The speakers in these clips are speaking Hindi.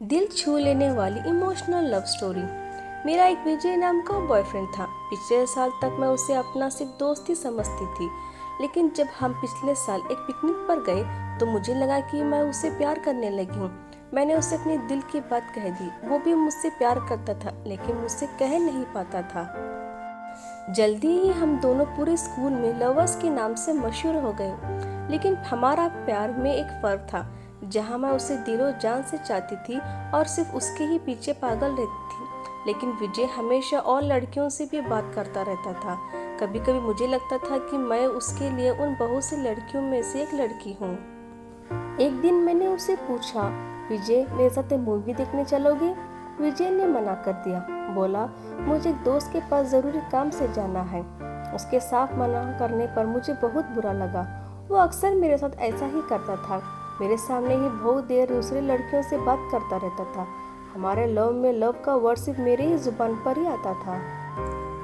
दिल छू लेने वाली इमोशनल लव स्टोरी। मेरा एक विजय नाम का बॉयफ्रेंड था। पिछले साल तक मैं उसे अपना सिर्फ दोस्त ही समझती थी, लेकिन जब हम पिछले साल एक पिकनिक पर गए तो मुझे लगा कि मैं उसे प्यार करने लगी हूँ। मैंने उसे अपने दिल की बात कह दी। वो भी मुझसे प्यार करता था, लेकिन मुझसे कह नहीं पाता था। जल्दी ही हम दोनों पूरे स्कूल में लवर्स के नाम से मशहूर हो गए। लेकिन हमारा प्यार में एक फर्क था। जहाँ मैं उसे दिलो जान से चाहती थी और सिर्फ उसके ही पीछे पागल रहती थी, लेकिन विजय हमेशा और लड़कियों से भी बात करता रहता था। कभी कभी मुझे लगता था कि मैं उसके लिए उन बहुत सी लड़कियों में से एक लड़की हूँ। एक दिन मैंने उसे पूछा, विजय मेरे साथ मूवी देखने चलोगे? विजय ने मना कर दिया। बोला, मुझे एक दोस्त के पास ज़रूरी काम से जाना है। उसके साफ मना करने पर मुझे बहुत बुरा लगा। वो अक्सर मेरे साथ ऐसा ही करता था। मेरे सामने ही बहुत देर दूसरी लड़कियों से बात करता रहता था। हमारे लव में लव का वर्ड सिर्फ मेरे ही जुबान पर ही आता था।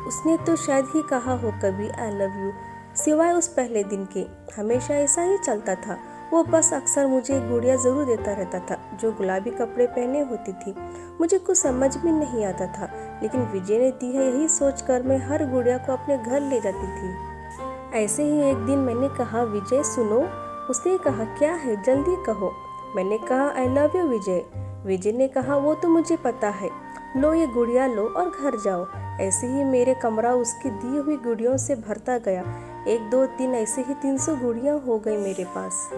उसने तो शायद ही कहा हो कभी आई लव यू, सिवाय उस पहले दिन के। हमेशा ऐसा ही चलता था। वो बस अक्सर मुझे एक गुड़िया ज़रूर देता रहता था जो गुलाबी कपड़े पहने होती थी। मुझे कुछ समझ में नहीं आता था, लेकिन विजय ने दी है यही सोचकर मैं हर गुड़िया को अपने घर ले जाती थी। ऐसे ही एक दिन मैंने कहा, विजय सुनो। उसने कहा, क्या है, जल्दी कहो। मैंने कहा, आई लव यू विजय। विजय ने कहा, वो तो मुझे पता है, लो ये गुड़िया लो और घर जाओ। ऐसे ही मेरे कमरा उसकी दी हुई गुड़ियों से भरता गया। एक दो दिन ऐसे ही 300 गुड़ियाँ हो गई मेरे पास।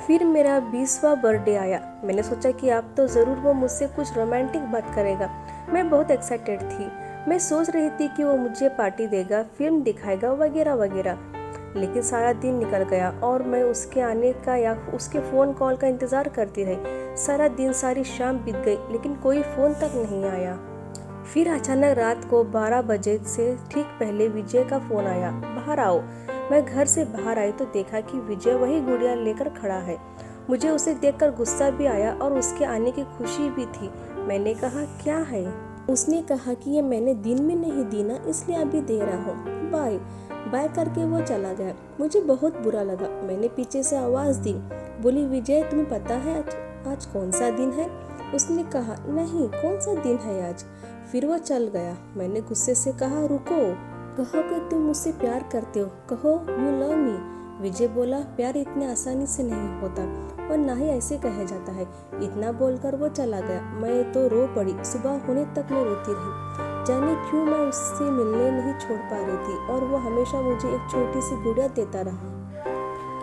फिर मेरा 20वां बर्थडे आया। मैंने सोचा कि अब तो ज़रूर वो मुझसे कुछ रोमांटिक बात करेगा। मैं बहुत एक्साइटेड थी। मैं सोच रही थी कि वो मुझे पार्टी देगा, फिल्म दिखाएगा वगैरह वगैरह। लेकिन सारा दिन निकल गया और मैं उसके आने का या उसके फ़ोन कॉल का इंतज़ार करती रही। सारा दिन सारी शाम बीत गई, लेकिन कोई फ़ोन तक नहीं आया। फिर अचानक रात को 12 बजे से ठीक पहले विजय का फ़ोन आया, बाहर आओ। मैं घर से बाहर आई तो देखा कि विजय वही गुड़िया लेकर खड़ा है। मुझे उसे देखकर गुस्सा भी आया और उसके आने की खुशी भी थी। मैंने कहा, क्या है? उसने कहा कि ये मैंने दिन में नहीं दी ना, इसलिए अभी दे रहा हूँ, बाय बाय करके वो चला गया। मुझे बहुत बुरा लगा। मैंने पीछे से आवाज़ दी, बोली, विजय तुम्हें पता है आज कौन सा दिन है? उसने कहा, नहीं, कौन सा दिन है आज? फिर वो चल गया। मैंने गुस्से से कहा, रुको, कहो कि तुम मुझसे प्यार करते हो, कहो यू लव मी। विजय बोला, प्यार इतने आसानी से नहीं होता और ना ही ऐसे कहा जाता है। इतना बोलकर वो चला गया। मैं तो रो पड़ी। सुबह होने तक मैं रोती रही। जाने क्यों मैं उससे मिलने नहीं छोड़ पा रही थी और वो हमेशा मुझे एक छोटी सी गुड़िया देता रहा।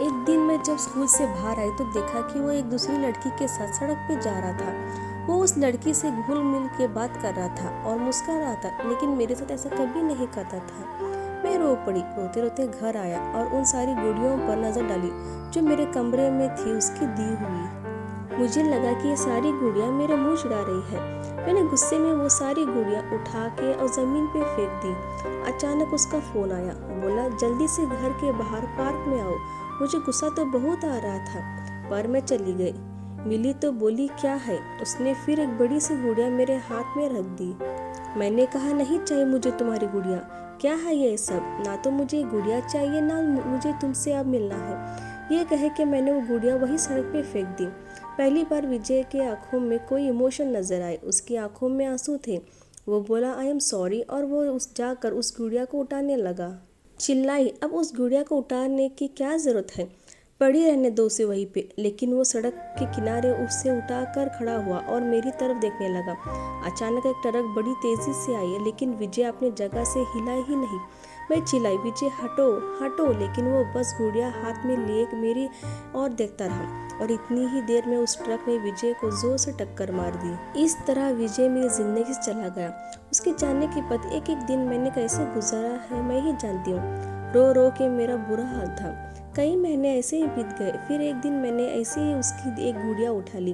एक दिन मैं जब स्कूल से बाहर आई तो देखा कि वो एक दूसरी लड़की के साथ सड़क पे जा रहा था। वो उस लड़की से घुल मिल के बात कर रहा था और मुस्कुरा रहा था, लेकिन मेरे साथ ऐसा कभी नहीं करता था। मैं रो पड़ी। रोते रोते घर आया और उन सारी गुड़ियों पर नज़र डाली जो मेरे कमरे में थी उसकी दी हुई। मुझे लगा कि ये सारी गुड़ियाँ मेरा मुँह चिढ़ा रही है। मैंने गुस्से में वो सारी गुड़ियाँ उठा के और ज़मीन पे फेंक दी। अचानक उसका फ़ोन आया। बोला, जल्दी से घर के बाहर पार्क में आओ। मुझे गुस्सा तो बहुत आ रहा था, पर मैं चली गई। मिली तो बोली, क्या है? उसने फिर एक बड़ी सी गुड़िया मेरे हाथ में रख दी। मैंने कहा, नहीं चाहिए मुझे तुम्हारी गुड़िया। क्या है ये सब? ना तो मुझे गुड़िया चाहिए, ना मुझे तुमसे अब मिलना है। ये कहे कि मैंने वो गुड़िया वही सड़क पे फेंक दी। पहली बार विजय के आंखों में कोई इमोशन नजर आए। उसकी आंखों में आंसू थे। वो बोला, आई एम सॉरी, और वो जाकर उस गुड़िया को उठाने लगा। चिल्लाई, अब उस गुड़िया को उठाने की क्या ज़रूरत है, पड़ी रहने दो उसे वहीं पे। लेकिन वो सड़क के किनारे उसे उठाकर खड़ा हुआ और मेरी तरफ देखने लगा। अचानक एक ट्रक बड़ी तेज़ी से आई, लेकिन विजय अपनी जगह से हिला ही नहीं। मैं चिल्लाई, विजय हटो हटो, लेकिन वो बस गुड़िया हाथ में लिए मेरी और देखता रहा। और इतनी ही देर में उस ट्रक ने विजय को जोर से टक्कर मार दी। इस तरह विजय मेरी जिंदगी से चला गया। उसके जाने के बाद एक एक दिन मैंने कैसे गुजारा है मैं ही जानती हूँ। रो रो के मेरा बुरा हाल था। कई महीने ऐसे ही बीत गए। फिर एक दिन मैंने ऐसे ही उसकी एक गुड़िया उठा ली।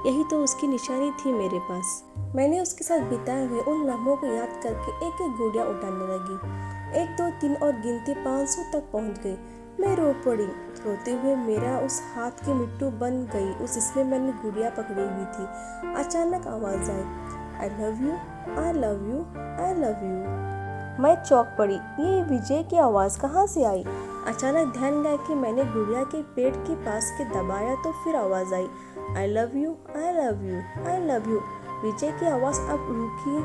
यही तो उसकी निशानी थी मेरे पास। मैंने उसके साथ बिताए हुए उन लम्हों को याद करके एक एक गुड़िया उठाने लगी। 1 2 3 और गिनती 500 तक पहुंच गई। मैं रो पड़ी। रोते हुए मेरा उस हाथ की मिट्टू बन गई उस जिसमें मैंने गुड़िया पकड़ी हुई थी। अचानक आवाज़ आई, I love you, I love you, I love you. मैं चौंक पड़ी। ये विजय की आवाज़ कहाँ से आई? अचानक ध्यान गया कि मैंने गुड़िया के पेट के पास के दबाया तो फिर आवाज़ आई, I love you, I love you, I love you. Vijay की आवाज़ अब रुकी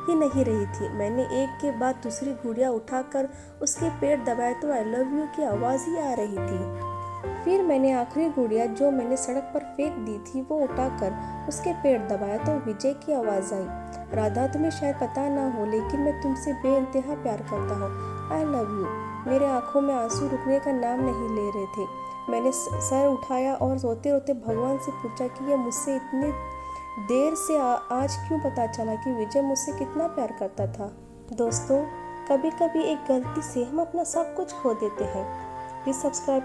ही नहीं रही थी। मैंने एक के बाद दूसरी गुड़िया उठाकर उसके पेट दबाए तो आई लव यू की आवाज़ ही आ रही थी। फिर मैंने आखिरी गुड़िया जो मैंने सड़क पर फेंक दी थी वो उठाकर उसके पेट दबाया तो विजय की आवाज़ आई, राधा तुम्हें शायद पता ना हो लेकिन मैं तुमसे बेइंतहा प्यार करता हूँ, आई लव यू। मेरे आंखों में आंसू रुकने का नाम नहीं ले रहे थे। मैंने सर उठाया और रोते रोते भगवान से पूछा कि यह मुझसे इतनी देर से आज क्यों पता चला कि विजय मुझसे कितना प्यार करता था। दोस्तों, कभी कभी एक गलती से हम अपना सब कुछ खो देते हैं। Please subscribe